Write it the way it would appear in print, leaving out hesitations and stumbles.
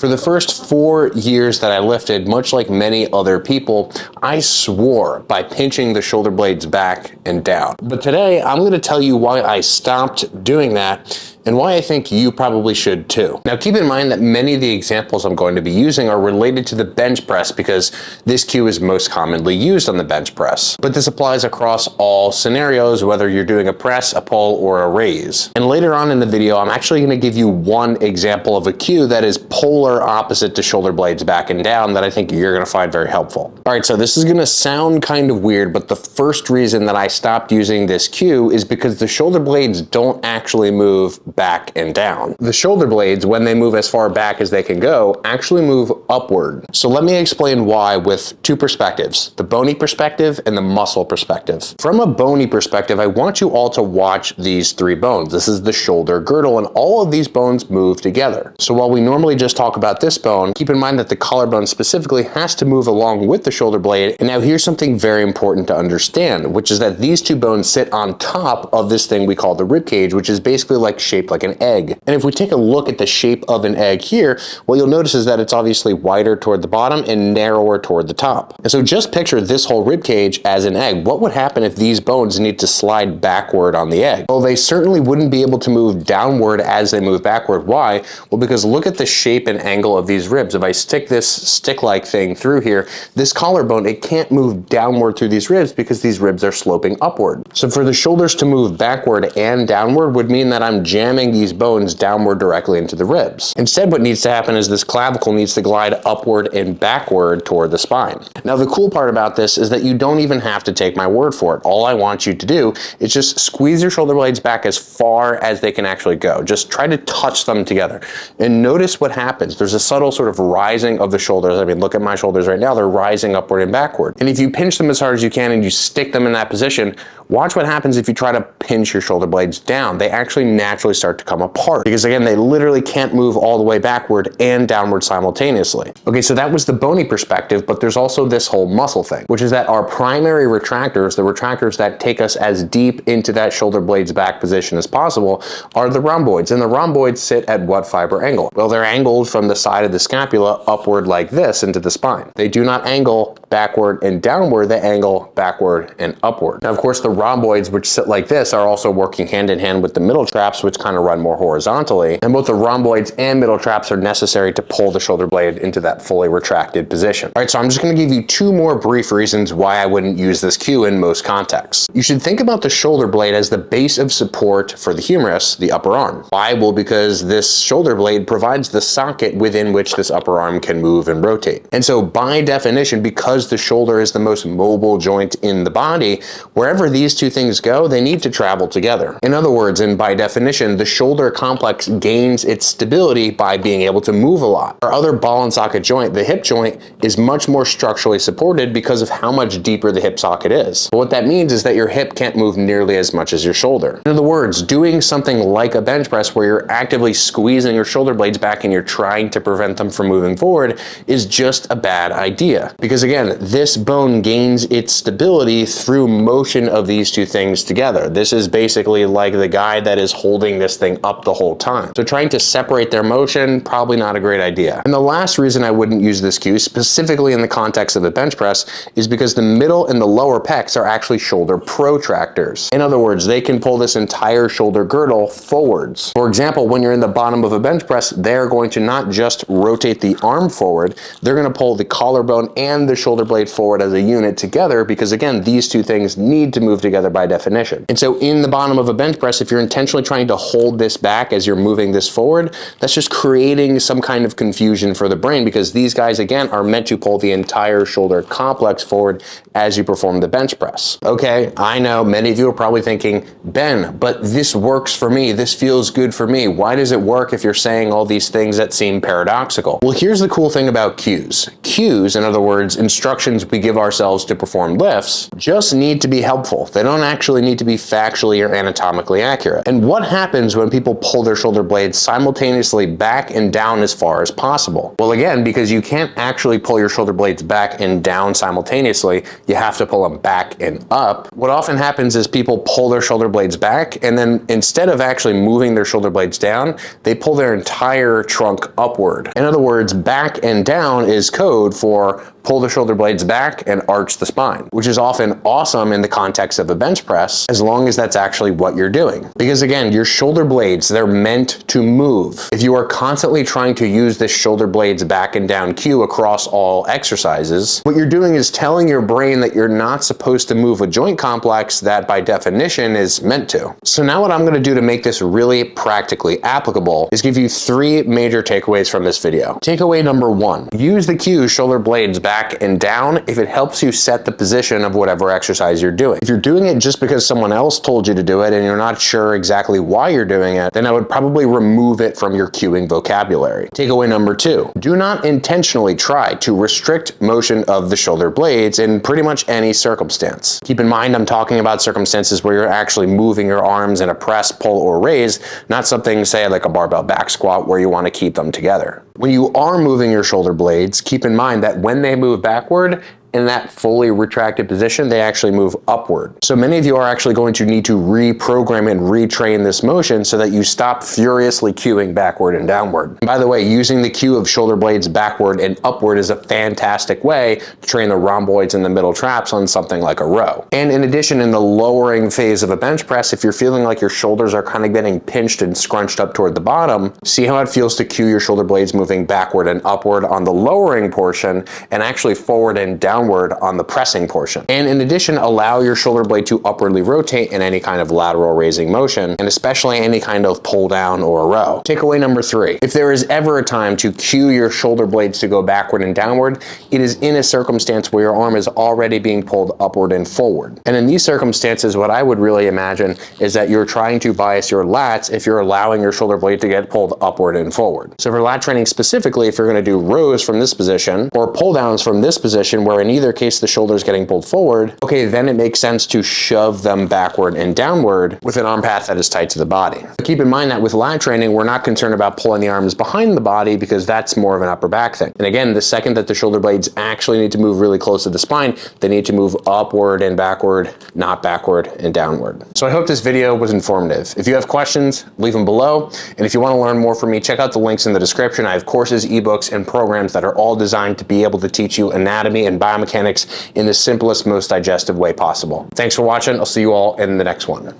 For the first 4 years that I lifted, much like many other people, I swore by pinching the shoulder blades back and down. But today, I'm going to tell you why I stopped doing that and why I think you probably should too. Now keep in mind that many of the examples I'm going to be using are related to the bench press because this cue is most commonly used on the bench press. But this applies across all scenarios, whether you're doing a press, a pull, or a raise. And later on in the video, I'm actually going to give you one example of a cue that is polar opposite to shoulder blades back and down that I think you're going to find very helpful. All right, so this is going to sound kind of weird, but the first reason that I stopped using this cue is because the shoulder blades don't actually move back and down. The shoulder blades, when they move as far back as they can go, actually move upward. So let me explain why with two perspectives, the bony perspective and the muscle perspective. From a bony perspective, I want you all to watch these three bones. This is the shoulder girdle, and all of these bones move together. So while we normally just talk about this bone, keep in mind that the collarbone specifically has to move along with the shoulder blade. And now here's something very important to understand, which is that these two bones sit on top of this thing we call the rib cage, which is basically like shaped like an egg. And if we take a look at the shape of an egg here, what you'll notice is that it's obviously wider toward the bottom and narrower toward the top. And so just picture this whole rib cage as an egg. What would happen if these bones need to slide backward on the egg? Well, they certainly wouldn't be able to move downward as they move backward. Why? Well, because look at the shape and angle of these ribs. If I stick this stick-like thing through here, this collarbone, it can't move downward through these ribs because these ribs are sloping upward. So for the shoulders to move backward and downward would mean that I'm jamming these bones downward directly into the ribs. Instead, what needs to happen is this clavicle needs to glide upward and backward toward the spine. Now, the cool part about this is that you don't even have to take my word for it. All I want you to do is just squeeze your shoulder blades back as far as they can actually go. Just try to touch them together and notice what happens. There's a subtle sort of rising of the shoulders. I mean, look at my shoulders right now. They're rising upward and backward. And if you pinch them as hard as you can and you stick them in that position, watch what happens if you try to pinch your shoulder blades down. They actually naturally start to come apart because again, they literally can't move all the way backward and downward simultaneously. Okay, so that was the bony perspective, but there's also this whole muscle thing, which is that our primary retractors, the retractors that take us as deep into that shoulder blades back position as possible, are the rhomboids. And the rhomboids sit at what fiber angle? Well, they're angled from the side of the scapula upward like this into the spine. They do not angle backward and downward, they angle backward and upward. Now, of course, the rhomboids, which sit like this, are also working hand in hand with the middle traps, which kind of run more horizontally. And both the rhomboids and middle traps are necessary to pull the shoulder blade into that fully retracted position. All right, so I'm just going to give you two more brief reasons why I wouldn't use this cue in most contexts. You should think about the shoulder blade as the base of support for the humerus, the upper arm. Why? Well, because this shoulder blade provides the socket within which this upper arm can move and rotate. And so by definition, because the shoulder is the most mobile joint in the body, wherever these two things go, they need to travel together. In other words, and by definition, the shoulder complex gains its stability by being able to move a lot. Our other ball and socket joint, the hip joint, is much more structurally supported because of how much deeper the hip socket is. But what that means is that your hip can't move nearly as much as your shoulder. In other words, doing something like a bench press where you're actively squeezing your shoulder blades back and you're trying to prevent them from moving forward is just a bad idea. Because again, this bone gains its stability through motion of these two things together. This is basically like the guy that is holding this thing up the whole time. So trying to separate their motion, probably not a great idea. And the last reason I wouldn't use this cue, specifically in the context of a bench press, is because the middle and the lower pecs are actually shoulder protractors. In other words, they can pull this entire shoulder girdle forwards. For example, when you're in the bottom of a bench press, they're going to not just rotate the arm forward, they're going to pull the collarbone and the shoulder blade forward as a unit together because again, these two things need to move together by definition. And so in the bottom of a bench press, if you're intentionally trying to hold this back as you're moving this forward, that's just creating some kind of confusion for the brain because these guys, again, are meant to pull the entire shoulder complex forward as you perform the bench press. Okay, I know many of you are probably thinking, Ben, but this works for me. This feels good for me. Why does it work if you're saying all these things that seem paradoxical? Well, here's the cool thing about cues. Cues, in other words, instructions instructions we give ourselves to perform lifts just need to be helpful. They don't actually need to be factually or anatomically accurate. And what happens when people pull their shoulder blades simultaneously back and down as far as possible? Well, again, because you can't actually pull your shoulder blades back and down simultaneously, you have to pull them back and up. What often happens is people pull their shoulder blades back, and then instead of actually moving their shoulder blades down, they pull their entire trunk upward. In other words, back and down is code for pull the shoulder blades back and arch the spine, which is often awesome in the context of a bench press, as long as that's actually what you're doing. Because again, your shoulder blades, they're meant to move. If you are constantly trying to use this shoulder blades back and down cue across all exercises, what you're doing is telling your brain that you're not supposed to move a joint complex that by definition is meant to. So now what I'm gonna do to make this really practically applicable is give you 3 major takeaways from this video. Takeaway number 1, use the cue shoulder blades back and down if it helps you set the position of whatever exercise you're doing. If you're doing it just because someone else told you to do it and you're not sure exactly why you're doing it, then I would probably remove it from your cueing vocabulary. Takeaway number 2, do not intentionally try to restrict motion of the shoulder blades in pretty much any circumstance. Keep in mind, I'm talking about circumstances where you're actually moving your arms in a press, pull, or raise, not something, say, like a barbell back squat where you want to keep them together. When you are moving your shoulder blades, keep in mind that when they move backward, in that fully retracted position, they actually move upward. So many of you are actually going to need to reprogram and retrain this motion so that you stop furiously cueing backward and downward. And by the way, using the cue of shoulder blades backward and upward is a fantastic way to train the rhomboids and the middle traps on something like a row. And in addition, in the lowering phase of a bench press, if you're feeling like your shoulders are kind of getting pinched and scrunched up toward the bottom, see how it feels to cue your shoulder blades moving backward and upward on the lowering portion and actually forward and downward on the pressing portion. And in addition, allow your shoulder blade to upwardly rotate in any kind of lateral raising motion, and especially any kind of pull down or a row. Takeaway number 3, if there is ever a time to cue your shoulder blades to go backward and downward, it is in a circumstance where your arm is already being pulled upward and forward. And in these circumstances, what I would really imagine is that you're trying to bias your lats if you're allowing your shoulder blade to get pulled upward and forward. So for lat training specifically, if you're gonna do rows from this position or pull downs from this position where in either case the shoulder is getting pulled forward, okay, then it makes sense to shove them backward and downward with an arm path that is tight to the body. But keep in mind that with lat training, we're not concerned about pulling the arms behind the body because that's more of an upper back thing. And again, the second that the shoulder blades actually need to move really close to the spine, they need to move upward and backward, not backward and downward. So I hope this video was informative. If you have questions, leave them below. And if you want to learn more from me, check out the links in the description. I have courses, ebooks, and programs that are all designed to be able to teach you anatomy and biomechanics in the simplest, most digestive way possible. Thanks for watching. I'll see you all in the next one.